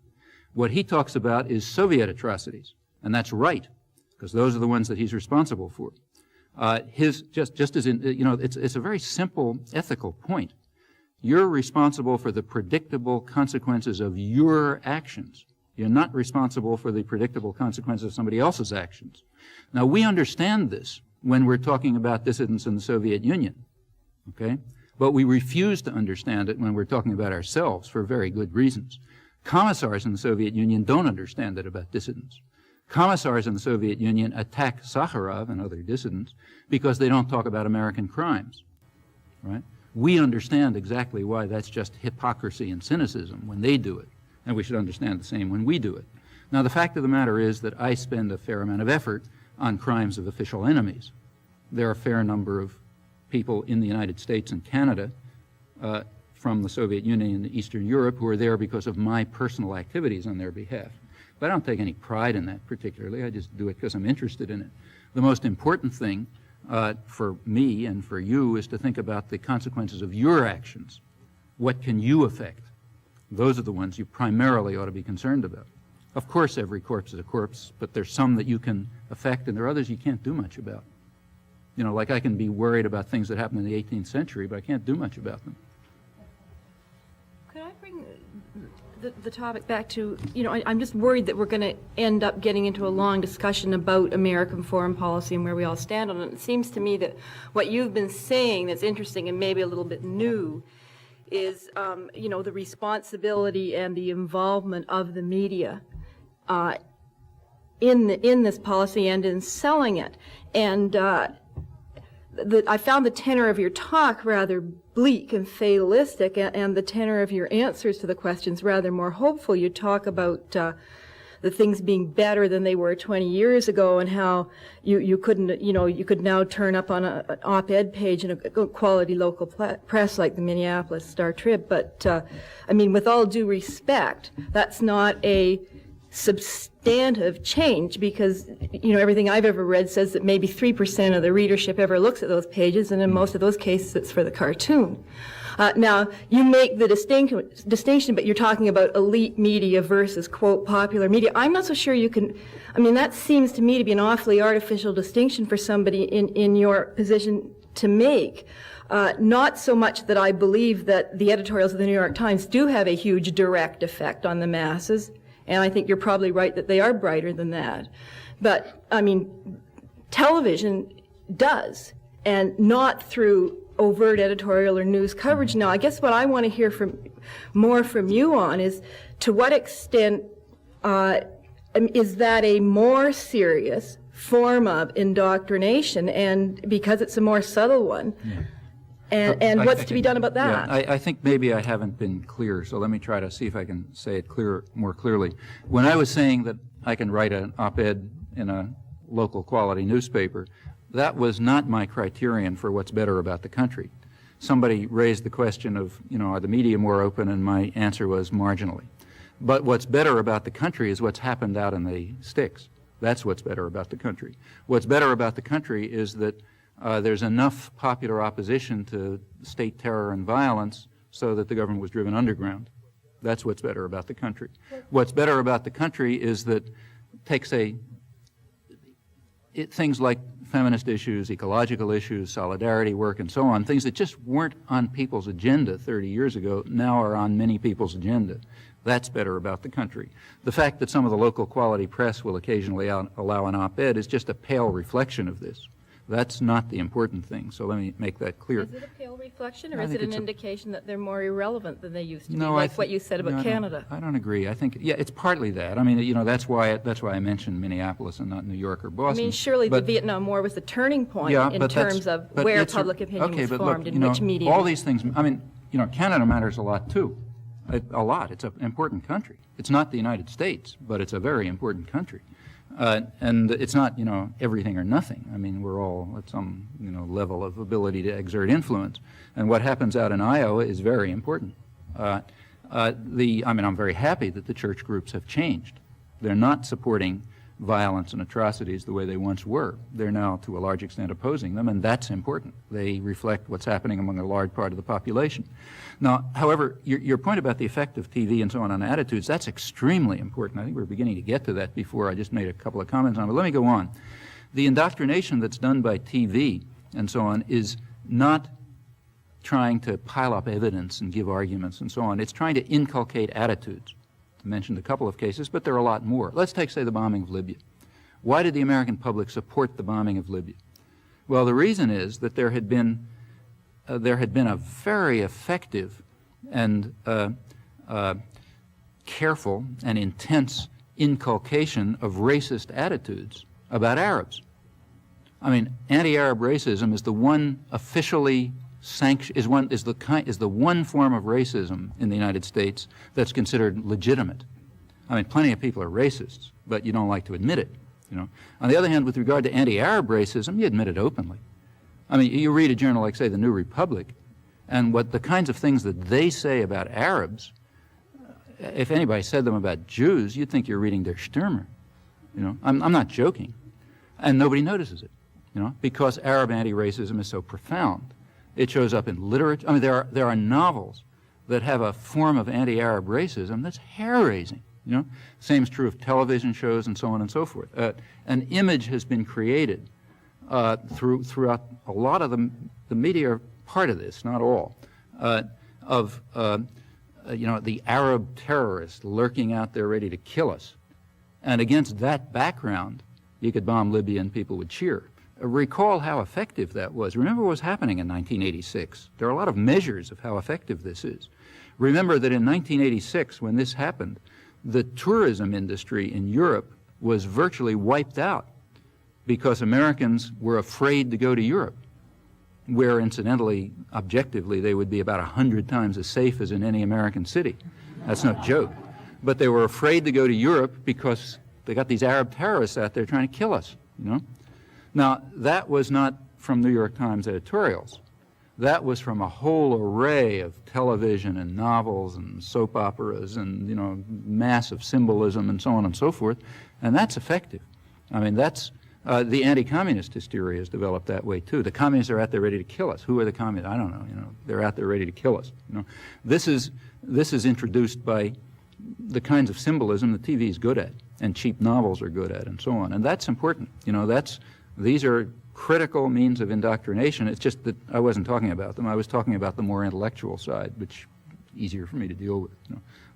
What he talks about is Soviet atrocities, and that's right, because those are the ones that he's responsible for. Just as in, it's a very simple ethical point. You're responsible for the predictable consequences of your actions. You're not responsible for the predictable consequences of somebody else's actions. Now, we understand this when we're talking about dissidents in the Soviet Union, okay? But we refuse to understand it when we're talking about ourselves for very good reasons. Commissars in the Soviet Union don't understand it about dissidents. Commissars in the Soviet Union attack Sakharov and other dissidents because they don't talk about American crimes, right? We understand exactly why that's just hypocrisy and cynicism when they do it, and we should understand the same when we do it. Now, the fact of the matter is that I spend a fair amount of effort on crimes of official enemies. There are a fair number of people in the United States and Canada from the Soviet Union and Eastern Europe who are there because of my personal activities on their behalf. But I don't take any pride in that particularly. I just do it because I'm interested in it. The most important thing for me and for you is to think about the consequences of your actions. What can you affect? Those are the ones you primarily ought to be concerned about. Of course, every corpse is a corpse, but there's some that you can affect and there are others you can't do much about. You know, like I can be worried about things that happened in the 18th century, but I can't do much about them. Could I bring the topic back to, I'm just worried that we're going to end up getting into a long discussion about American foreign policy and where we all stand on it. It seems to me that what you've been saying that's interesting and maybe a little bit new is, the responsibility and the involvement of the media in this policy and in selling it. And I found the tenor of your talk rather bleak and fatalistic, and the tenor of your answers to the questions rather more hopeful. You talk about the things being better than they were 20 years ago, and how you could now turn up on an op-ed page in a quality local press like the Minneapolis Star-Trib. But with all due respect, that's not a substantive change, because everything I've ever read says that maybe 3% of the readership ever looks at those pages, and in most of those cases it's for the cartoon. Now, you make the distinction, but you're talking about elite media versus, quote, popular media. I'm not so sure you can, that seems to me to be an awfully artificial distinction for somebody in your position to make. Not so much that I believe that the editorials of the New York Times do have a huge direct effect on the masses, and I think you're probably right that they are brighter than that. But, television does, and not through overt editorial or news coverage. Now, I guess what I want to hear more from you on is, to what extent is that a more serious form of indoctrination, and because it's a more subtle one? Yeah. And what's to be done about that? Yeah, I think maybe I haven't been clear, so let me try to see if I can say it more clearly. When I was saying that I can write an op-ed in a local quality newspaper, that was not my criterion for what's better about the country. Somebody raised the question of, are the media more open, and my answer was marginally. But what's better about the country is what's happened out in the sticks. That's what's better about the country. What's better about the country is that there's enough popular opposition to state terror and violence so that the government was driven underground. That's what's better about the country. What's better about the country is that things like feminist issues, ecological issues, solidarity work, and so on, things that just weren't on people's agenda 30 years ago, now are on many people's agenda. That's better about the country. The fact that some of the local quality press will occasionally allow an op-ed is just a pale reflection of this. That's not the important thing, so let me make that clear. Is it a pale reflection, or is it an indication that they're more irrelevant than they used to be, like what you said about Canada? I don't agree. I think, it's partly that. That's why I mentioned Minneapolis and not New York or Boston. Surely the Vietnam War was the turning point in terms of where public opinion was formed, in which media. All these things, Canada matters a lot too. A lot. It's an important country. It's not the United States, but it's a very important country. And it's not, everything or nothing. I mean, we're all at some, level of ability to exert influence. And what happens out in Iowa is very important. I'm very happy that the church groups have changed. They're not supporting violence and atrocities the way they once were. They're now, to a large extent, opposing them, and that's important. They reflect what's happening among a large part of the population. Now, however, your point about the effect of TV and so on attitudes, that's extremely important. I think we're beginning to get to that before. I just made a couple of comments on it, but let me go on. The indoctrination that's done by TV and so on is not trying to pile up evidence and give arguments and so on. It's trying to inculcate attitudes. I mentioned a couple of cases, but there are a lot more. Let's take, say, the bombing of Libya. Why did the American public support the bombing of Libya? Well, the reason is that there had been a very effective and careful and intense inculcation of racist attitudes about Arabs. I mean, anti-Arab racism is the one officially is the one form of racism in the United States that's considered legitimate. I mean, plenty of people are racists, but you don't like to admit it. On the other hand, with regard to anti-Arab racism, you admit it openly. I mean, you read a journal like, say, the New Republic, and what the kinds of things that they say about Arabs, if anybody said them about Jews, you'd think you're reading Der Stürmer. I'm not joking, and nobody notices it. Because Arab anti-racism is so profound. It shows up in literature. I mean, there are novels that have a form of anti-Arab racism that's hair-raising. Same is true of television shows and so on and so forth. An image has been created throughout a lot of the media are part of this, not all, of the Arab terrorists lurking out there ready to kill us. And against that background, you could bomb Libya and people would cheer. Recall how effective that was. Remember what was happening in 1986. There are a lot of measures of how effective this is. Remember that in 1986, when this happened, the tourism industry in Europe was virtually wiped out because Americans were afraid to go to Europe, where incidentally, objectively, they would be about 100 times as safe as in any American city. That's no joke. But they were afraid to go to Europe because they got these Arab terrorists out there trying to kill us, Now, that was not from New York Times editorials. That was from a whole array of television and novels and soap operas and, massive symbolism and so on and so forth. And that's effective. I mean, that's the anti-communist hysteria is developed that way, too. The communists are out there ready to kill us. Who are the communists? I don't know. They're out there ready to kill us. This is introduced by the kinds of symbolism that TV is good at and cheap novels are good at and so on. And that's important. These are critical means of indoctrination. It's just that I wasn't talking about them. I was talking about the more intellectual side, which is easier for me to deal with.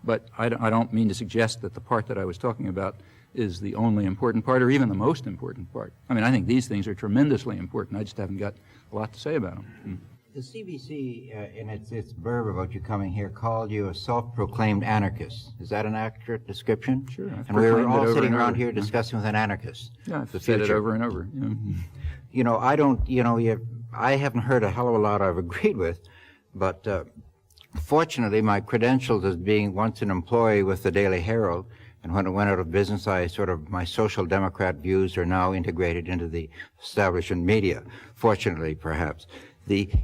But I don't mean to suggest that the part that I was talking about is the only important part or even the most important part. I mean, I think these things are tremendously important. I just haven't got a lot to say about them. The CBC, in its blurb about you coming here, called you a self-proclaimed anarchist. Is that an accurate description? Sure. And we were all sitting around here discussing with an anarchist. Yeah, I've said it over and over. I haven't heard a hell of a lot I've agreed with, but fortunately my credentials as being once an employee with the Daily Herald, and when it went out of business, my social democrat views are now integrated into the establishment media, fortunately perhaps.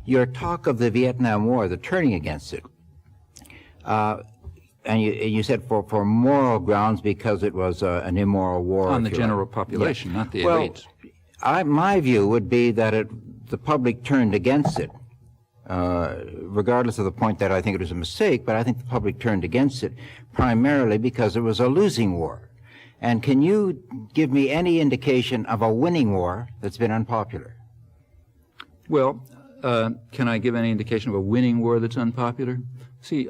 Your talk of the Vietnam War, the turning against it, and you said for moral grounds because it was an immoral war. On the general population, not the elites. My view would be that the public turned against it, regardless of the point that I think it was a mistake, but I think the public turned against it primarily because it was a losing war. And can you give me any indication of a winning war that's been unpopular? Well, can I give any indication of a winning war that's unpopular? See,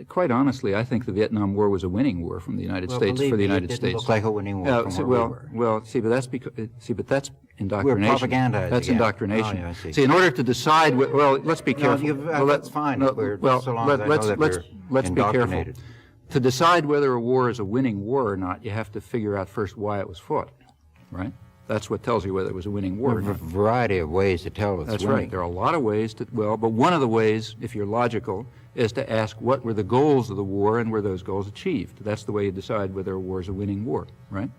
quite honestly, I think the Vietnam War was a winning war from the United States for the United States. It didn't look like a winning war from where we were. Well, see, but that's that's indoctrination. We're propaganda. That's again. indoctrination. Oh, yeah, I see. See, in order to decide, let's be careful. That's fine. Let's be careful. To decide whether a war is a winning war or not, you have to figure out first why it was fought, right? That's what tells you whether it was a winning war or not. There's a variety of ways to tell it's winning. That's right. There are a lot of ways but one of the ways, if you're logical, is to ask what were the goals of the war and were those goals achieved. That's the way you decide whether a war is a winning war, right?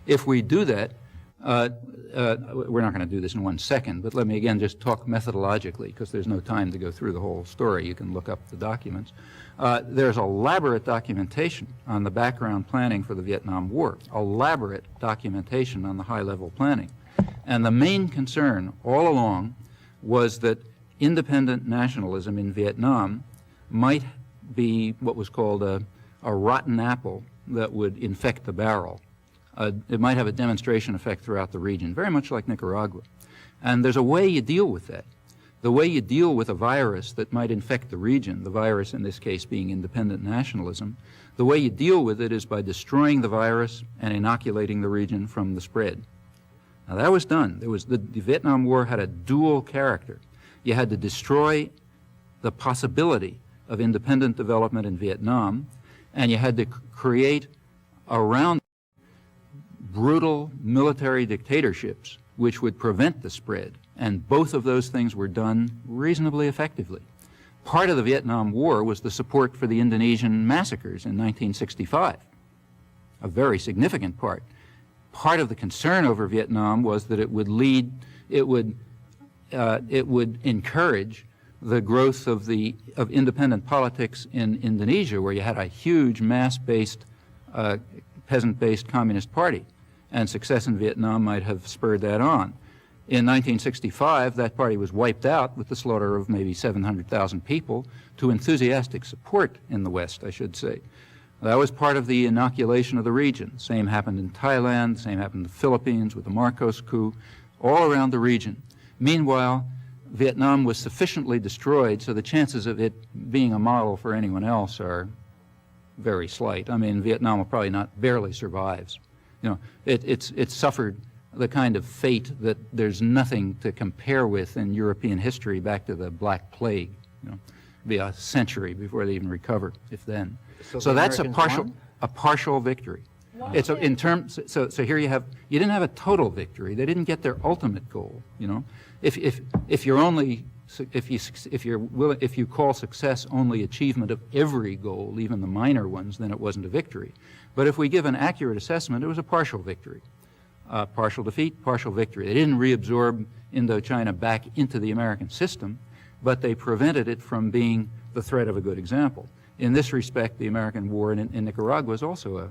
If we do that, we're not going to do this in 1 second, but let me again just talk methodologically, because there's no time to go through the whole story. You can look up the documents. There's elaborate documentation on the background planning for the Vietnam War, elaborate documentation on the high-level planning. And the main concern all along was that independent nationalism in Vietnam might be what was called a rotten apple that would infect the barrel. It might have a demonstration effect throughout the region, very much like Nicaragua. And there's a way you deal with that. The way you deal with a virus that might infect the region, the virus in this case being independent nationalism, the way you deal with it is by destroying the virus and inoculating the region from the spread. Now that was done. The Vietnam War had a dual character. You had to destroy the possibility of independent development in Vietnam, and you had to create around brutal military dictatorships which would prevent the spread. And both of those things were done reasonably effectively. Part of the Vietnam War was the support for the Indonesian massacres in 1965, a very significant part. Part of the concern over Vietnam was that it would encourage the growth of independent politics in Indonesia, where you had a huge mass-based, peasant-based communist party, and success in Vietnam might have spurred that on. In 1965, that party was wiped out with the slaughter of maybe 700,000 people to enthusiastic support in the West, I should say. That was part of the inoculation of the region. Same happened in Thailand, same happened in the Philippines with the Marcos coup, all around the region. Meanwhile, Vietnam was sufficiently destroyed, so the chances of it being a model for anyone else are very slight. I mean, Vietnam will probably barely survives. You know, it's suffered the kind of fate that there's nothing to compare with in European history back to the Black Plague. You know, it'll be a century before they even recover, if then. So that's a partial victory. It's in terms. So here you didn't have a total victory. They didn't get their ultimate goal. You know, if you call success only achievement of every goal, even the minor ones, then it wasn't a victory. But if we give an accurate assessment, it was a partial victory. Partial defeat, partial victory. They didn't reabsorb Indochina back into the American system, but they prevented it from being the threat of a good example. In this respect, the American war in Nicaragua is also